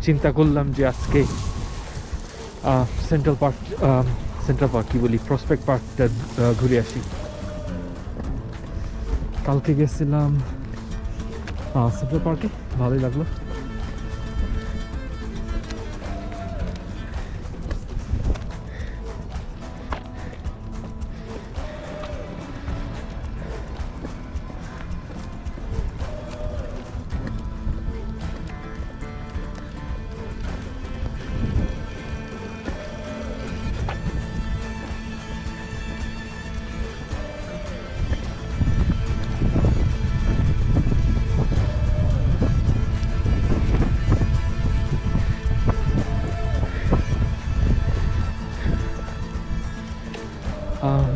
চিন্তা করলাম যে আজকে সেন্ট্রাল পার্ক কি বলি, প্রসপেক্ট পার্কটা ঘুরে আসি। কালকে গেছিলাম সেন্ট্রাল পার্কে, ভালোই লাগলো।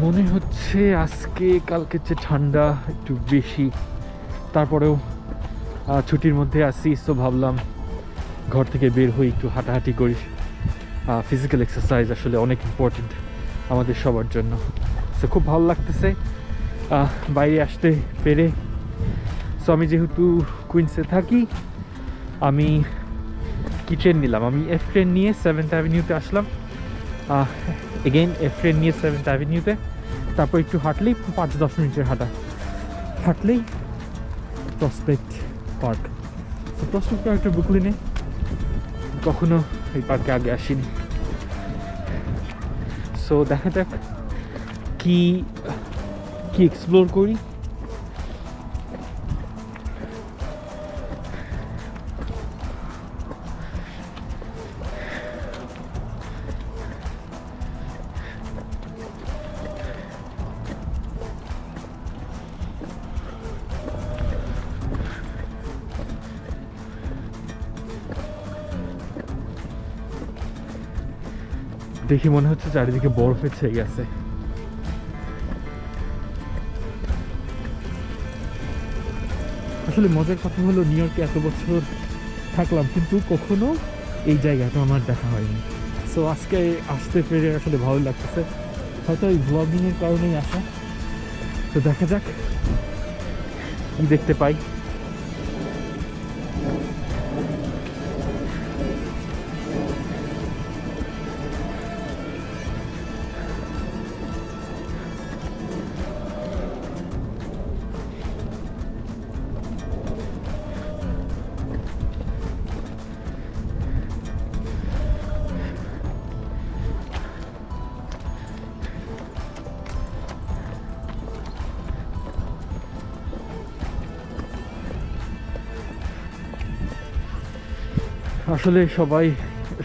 মনে হচ্ছে আজকে কালকে চেয়ে ঠান্ডা একটু বেশি, তারপরেও ছুটির মধ্যে আসি, সো ভাবলাম ঘর থেকে বের হই, একটু হাঁটাহাঁটি করি। ফিজিক্যাল এক্সারসাইজ আসলে অনেক ইম্পর্টেন্ট আমাদের সবার জন্য। সো খুব ভালো লাগতেছে বাইরে আসতে পেরে। সো আমি যেহেতু কুইন্সে থাকি, আমি কি ট্রেন নিলাম, আমি এফ ট্রেন নিয়ে 7th অ্যাভিনিউতে আসলাম। এগেইন এফ ট্রেন নিয়ে 7th অ্যাভিনিউতে, তারপর একটু হাঁটলেই 5-10 মিনিটের হাঁটলেই প্রসপেক্ট পার্ক। তো প্রসপেক্ট পার্কটা ব্রুকলিনে, কখনো এই পার্কে আগে আসিনি। সো দেখা যাক কি এক্সপ্লোর করি। দেখি মনে হচ্ছে চারিদিকে বরফে ছেয়ে গেছে। আসলে মজার কথা হলো, নিউ ইয়র্কে এত বছর থাকলাম কিন্তু কখনো এই জায়গাটা আমার দেখা হয়নি। সো আজকে আসতে পেরে আসলে ভালো লাগতেছে, হয়তো এই ব্লগিংয়ের কারণেই আসা। তো দেখা যাক কি দেখতে পাই। আসলে সবাই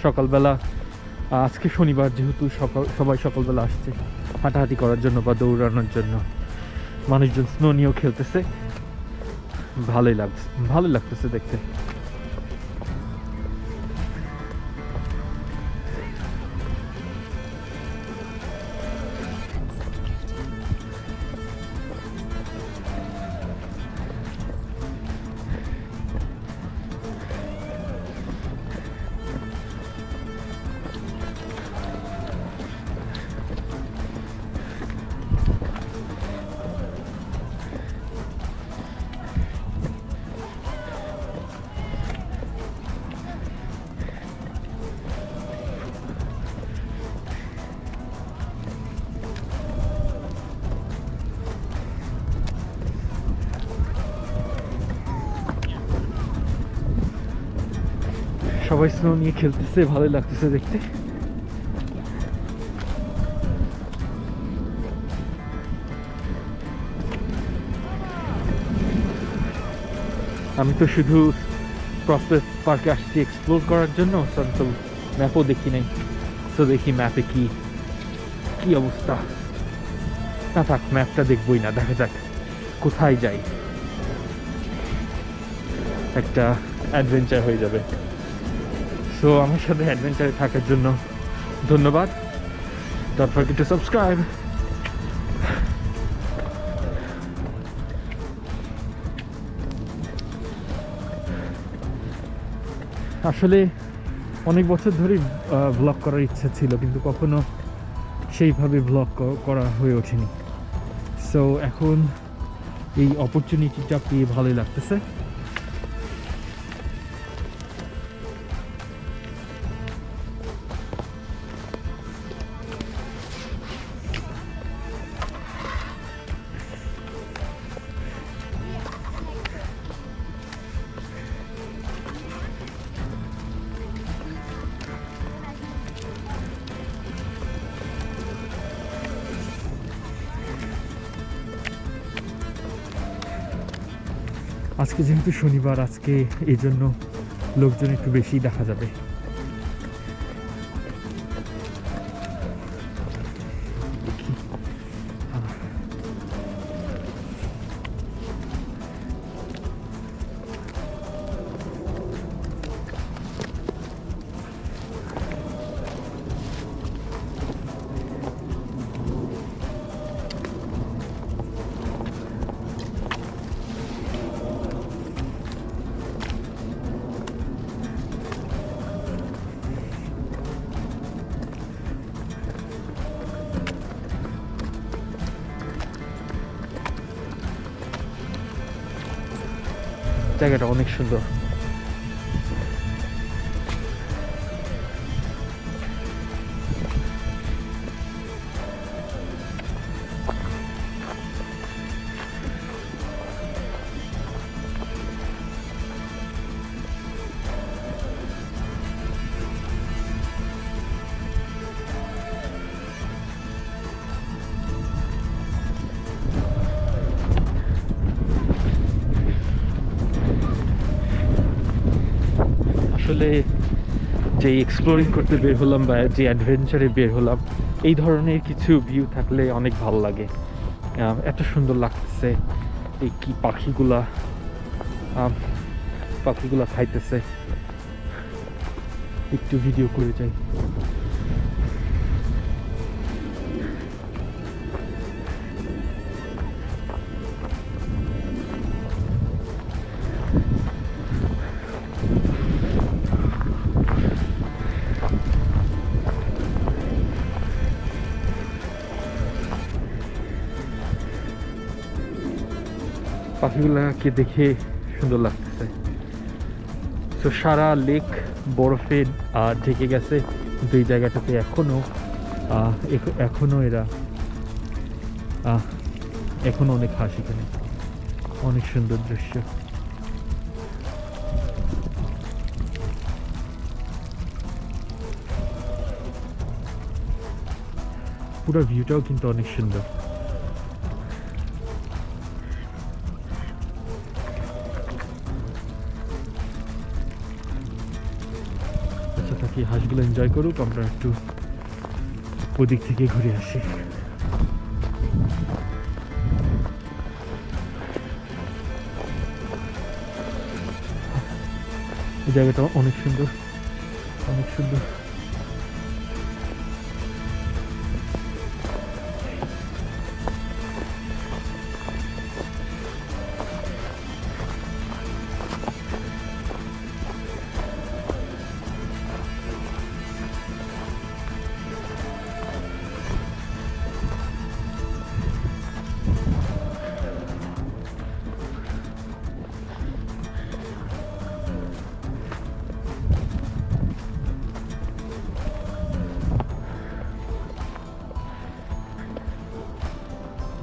সকালবেলা, আজকে শনিবার যেহেতু সবাই সকালবেলা আসছে হাঁটাহাঁটি করার জন্য বা দৌড়ানোর জন্য। মানুষজন স্নো নিয়েও খেলতেছে, ভালোই লাগতেছে দেখতে। সবাই স্নো নিয়ে খেলতেছে, ভালোই লাগতেছে দেখতে। আমি তো শুধু প্রসপেক্ট পার্কে আসছি এক্সপ্লোর করার জন্য, তো ম্যাপও দেখি নাই। তো দেখি ম্যাপে কি অবস্থা। না থাক, ম্যাপটা দেখবই না, দেখা যাক কোথায় যাই, একটা অ্যাডভেঞ্চার হয়ে যাবে। সো আমার সাথে অ্যাডভেঞ্চারে থাকার জন্য ধন্যবাদ। Don't forget to subscribe. আসলে অনেক বছর ধরেই ব্লগ করার ইচ্ছা ছিল, কিন্তু কখনো সেইভাবে ব্লগ করা হয়ে ওঠেনি। সো এখন এই অপরচুনিটিটা পেয়ে ভালোই লাগতেছে। আজকে যেহেতু শনিবার, আজকে এই জন্য লোকজন একটু বেশি দেখা যাবে। জায়গাটা অনেক সুন্দর। আসলে যে এক্সপ্লোরিং করতে বের হলাম বা যে অ্যাডভেঞ্চারে বের হলাম, এই ধরনের কিছু ভিউ থাকলে অনেক ভালো লাগে। এত সুন্দর লাগতেছে, এই কি পাখিগুলা খাইতেছে। একটু ভিডিও করে যাই। পাখিগুলাকে দেখে সুন্দর লাগতেছে। তো সারা লেক বরফে ঢেকে গেছে, কিন্তু এই জায়গাটাতে এখনো অনেক হাঁস, এখানে অনেক সুন্দর দৃশ্য। পুরো ভিউটাও কিন্তু অনেক সুন্দর। থাকি, হাঁসগুলো এনজয় করুক, আমরা একটু ওদিক থেকে ঘুরে আসি। এই জায়গাটা অনেক সুন্দর, অনেক সুন্দর।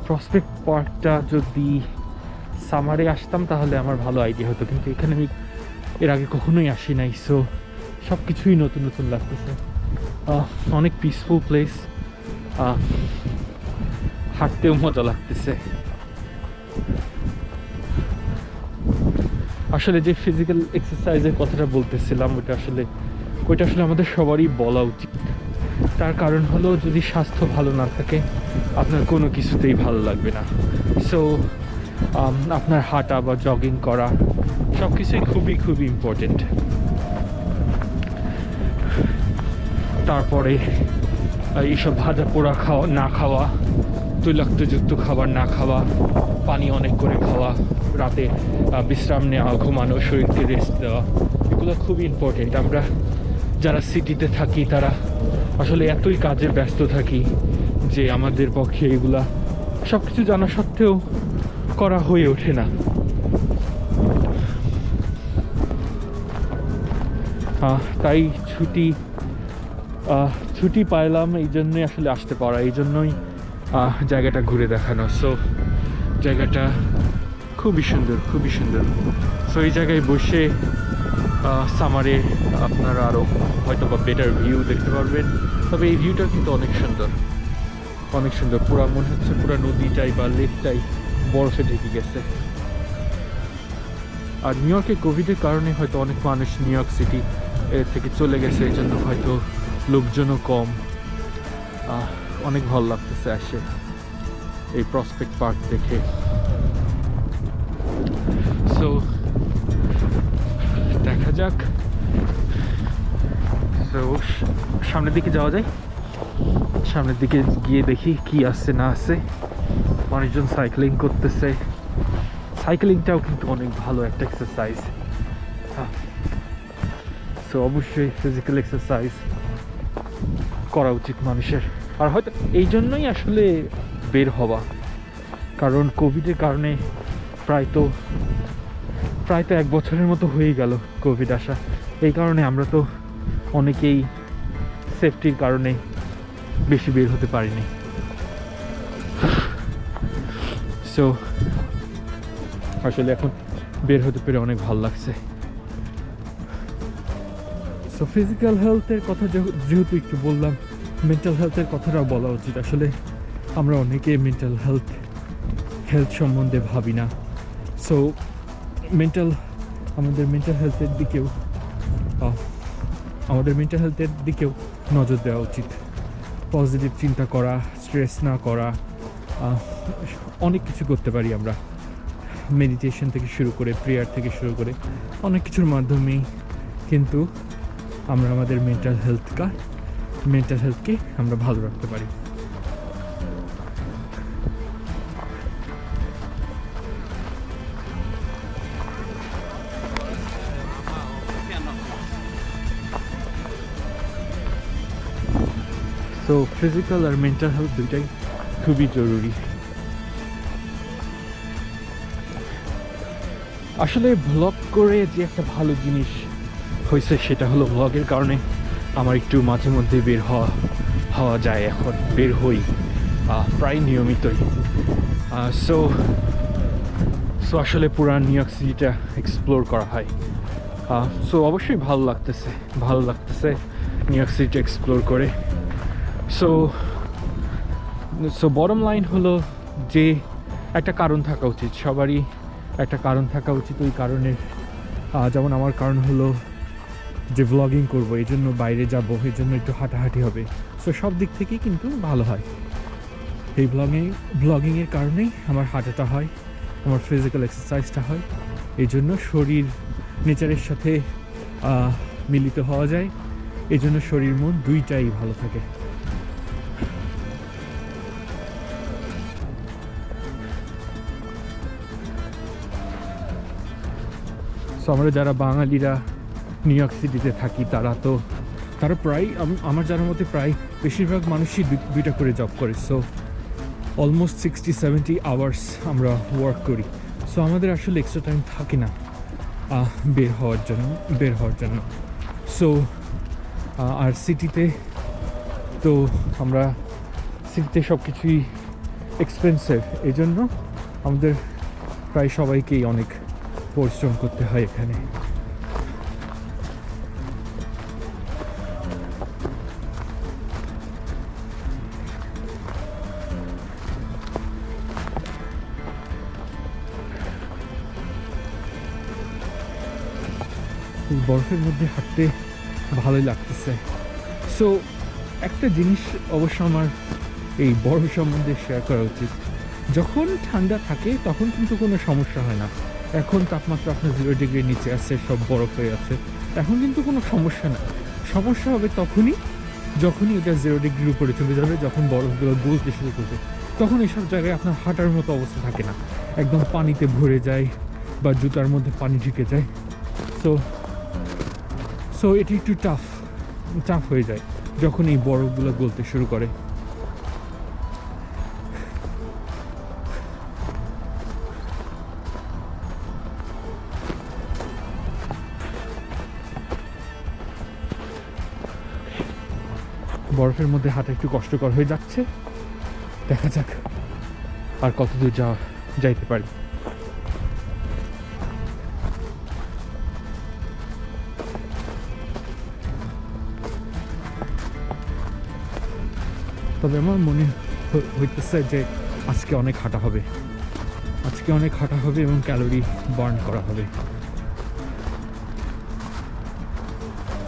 প্রসপেক্ট পার্কটা যদি সামারে আসতাম তাহলে আমার ভালো আইডিয়া হতো, কিন্তু এখানে আমি এর আগে কখনোই আসি নাই। সো সব কিছুই নতুন নতুন লাগতেছে। অনেক পিসফুল প্লেস, হাঁটতেও মজা লাগতেছে। আসলে যে ফিজিক্যাল এক্সারসাইজের কথাটা বলতেছিলাম, ওইটা আসলে আমাদের সবারই বলা উচিত। তার কারণ হলো, যদি স্বাস্থ্য ভালো না থাকে আপনার কোনো কিছুতেই ভালো লাগবে না। সো আপনার হাঁটা বা জগিং করা সব কিছুই খুবই খুবই ইম্পর্টেন্ট। তারপরে এইসব ভাজা পোড়া না খাওয়া, তৈলাক্তযুক্ত খাবার না খাওয়া, পানি অনেক করে খাওয়া, রাতে বিশ্রাম নেওয়া, ঘুমানো, শরীরকে রেস্ট দেওয়া, এগুলো খুবই ইম্পর্টেন্ট। আমরা যারা সিটিতে থাকি তারা আসলে এতই কাজে ব্যস্ত থাকি যে আমাদের পক্ষে এগুলা সব কিছু জানা সত্ত্বেও করা হয়ে ওঠে না। তাই ছুটি পাইলাম, এই জন্যই আসলে আসতে পারা, এই জন্যই জায়গাটা ঘুরে দেখানো। সো জায়গাটা খুবই সুন্দর, খুবই সুন্দর। সো এই জায়গায় বসে সামারে আপনারা আরও হয়তো বা বেটার ভিউ দেখতে পারবেন। তবে এই ভিউটা কিন্তু অনেক সুন্দর, অনেক সুন্দর। পুরা মনে হচ্ছে পুরা নদীটাই বা লেকটাই বরফে ঢেকে গেছে। আর নিউ ইয়র্কে কোভিডের কারণে হয়তো অনেক মানুষ নিউ ইয়র্ক সিটি থেকে চলে গেছে, এই জন্য হয়তো লোকজনও কম। অনেক ভালো লাগতেছে আসে এই প্রসপেক্ট পার্ক দেখে। সো দেখা যাক, সো সামনের দিকে যাওয়া যায়। সামনের দিকে গিয়ে দেখি কি আছে না আছে। মানুষজন সাইক্লিং করতেছে। সাইক্লিংটাও কিন্তু অনেক ভালো একটা এক্সারসাইজ। সো অবশ্যই ফিজিক্যাল এক্সারসাইজ করা উচিত মানুষের। আর হয়তো এই জন্যই আসলে বের হওয়া, কারণ কোভিডের কারণে প্রায় তো 1 বছরের মতো হয়েই গেল কোভিড আসা। এই কারণে আমরা তো অনেকেই সেফটির কারণে বেশি বের হতে পারিনি। সো আসলে এখন বের হতে পেরে অনেক ভালো লাগছে। সো ফিজিক্যাল হেলথের কথা যেহেতু একটু বললাম, মেন্টাল হেলথের কথাটাও বলা উচিত। আসলে আমরা অনেকে মেন্টাল হেলথ সম্বন্ধে ভাবি না। সো আমাদের মেন্টাল হেলথের দিকেও নজর দেওয়া উচিত। পজিটিভ চিন্তা করা, স্ট্রেস না করা, অনেক কিছু করতে পারি আমরা। মেডিটেশন থেকে শুরু করে, প্রেয়ার থেকে শুরু করে অনেক কিছুর মাধ্যমেই কিন্তু আমরা আমাদের মেন্টাল হেলথকে আমরা ভালো রাখতে পারি। সো ফিজিক্যাল আর মেন্টাল হেলথ দুইটাই খুবই জরুরি। আসলে ব্লগ করে যে একটা ভালো জিনিস হয়েছে সেটা হলো, ব্লগের কারণে আমার একটু মাঝে মধ্যে বের হওয়া যায়। এখন বের হই প্রায় নিয়মিতই। সো আসলে পুরা নিউ ইয়র্ক সিটিটা এক্সপ্লোর করা হয়। সো অবশ্যই ভালো লাগতেছে নিউ ইয়র্ক সিটিটা এক্সপ্লোর করে। সো বটম লাইন হলো যে একটা কারণ থাকা উচিত, সবারই একটা কারণ থাকা উচিত। ওই কারণের যেমন আমার কারণ হলো যে ব্লগিং করব, এই জন্য বাইরে যাব, এই জন্য একটু হাঁটাহাঁটি হবে। সো সব দিক থেকেই কিন্তু ভালো হয়। এই ব্লগিংয়ের কারণেই আমার হাঁটাটা হয়, আমার ফিজিক্যাল এক্সারসাইজটা হয়। এই জন্য শরীর নেচারের সাথে মিলিত হওয়া যায়। এই জন্য শরীর মন দুইটাই ভালো থাকে। সো আমরা যারা বাঙালিরা নিউ ইয়র্ক সিটিতে থাকি তারা প্রায়, আমার জানার মতে প্রায় বেশিরভাগ মানুষই দুইটা করে জব করে। সো অলমোস্ট 60-70 আওয়ার্স আমরা ওয়ার্ক করি। সো আমাদের আসলে এক্সট্রা টাইম থাকে না বের হওয়ার জন্য। সো আর সিটিতে সব কিছুই এক্সপেন্সিভ, এই জন্য আমাদের প্রায় সবাইকেই অনেক পরিশ্রম করতে হয় এখানে। এই বরফের মধ্যে হাঁটতে ভালোই লাগতেছে। সো একটা জিনিস অবশ্য আমার এই বরফ সম্বন্ধে শেয়ার করা উচিত। যখন ঠান্ডা থাকে তখন কিন্তু কোনো সমস্যা হয় না। এখন তাপমাত্রা আপনার 0 ডিগ্রির নিচে আছে, সব বরফ হয়ে আছে, এখন কিন্তু কোনো সমস্যা না। সমস্যা হবে যখনই এটা 0 ডিগ্রির উপরে চলে যাবে, যখন বরফগুলো গলতে শুরু করবে, তখন এইসব জায়গায় আপনার হাঁটার মতো অবস্থা থাকে না, একদম পানিতে ভরে যায় বা জুতার মধ্যে পানি ঢুকে যায়। সো এটি একটু টাফ হয়ে যায় যখন এই বরফগুলো গলতে শুরু করে। বরফের মধ্যে হাঁটা একটু কষ্টকর হয়ে যাচ্ছে। দেখা যাক আর কতদূর যাইতে পারি। তবে আমার মনে হইতেছে যে আজকে অনেক হাঁটা হবে এবং ক্যালোরি বার্ন করা হবে।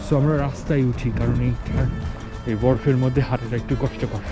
সো আমরা রাস্তায় উঠি, কারণ এই বরফের মধ্যে হাঁটাটা একটু কষ্টকর।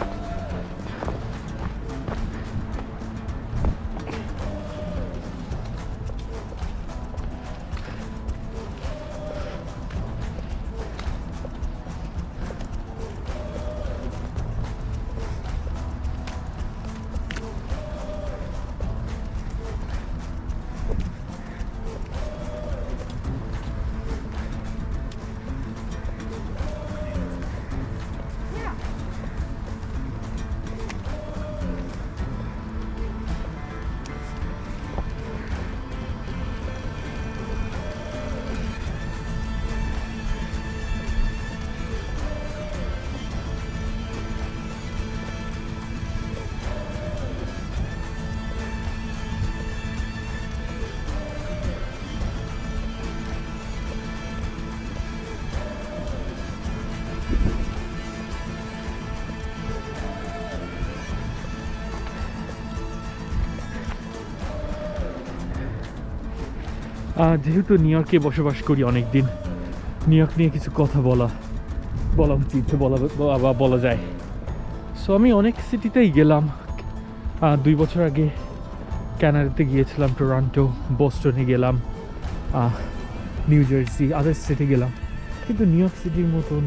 যেহেতু নিউ ইয়র্কে বসবাস করি অনেক দিন, নিউ ইয়র্ক নিয়ে কিছু কথা বলা উচিত, বলা যায়। সো আমি অনেক সিটিতেই গেলাম। 2 বছর আগে কানাডাতে গিয়েছিলাম, টরন্টো, বোস্টনে গেলাম, নিউ জার্সি, আদার স্টেটে গেলাম, কিন্তু নিউ ইয়র্ক সিটির মতন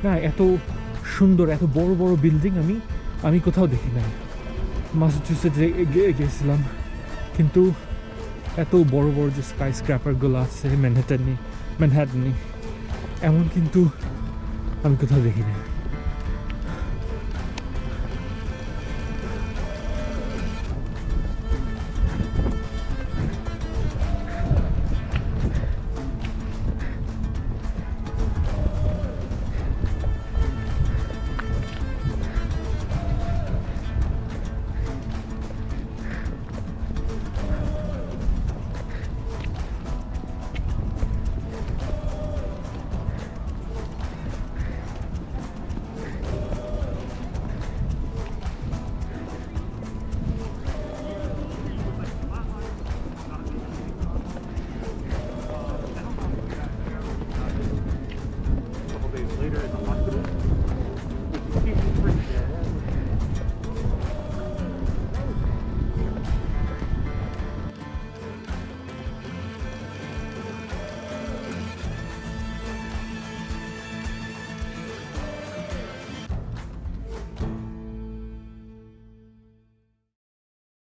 না এত সুন্দর, এত বড় বড় বিল্ডিং আমি কোথাও দেখি নাই। ম্যাসাচুসেটসে গিয়েছিলাম, কিন্তু এত বড় বড় যে স্কাই স্ক্র্যাপারগুলো আছে ম্যানহাটনে এমন কিন্তু আমি কোথাও দেখি না।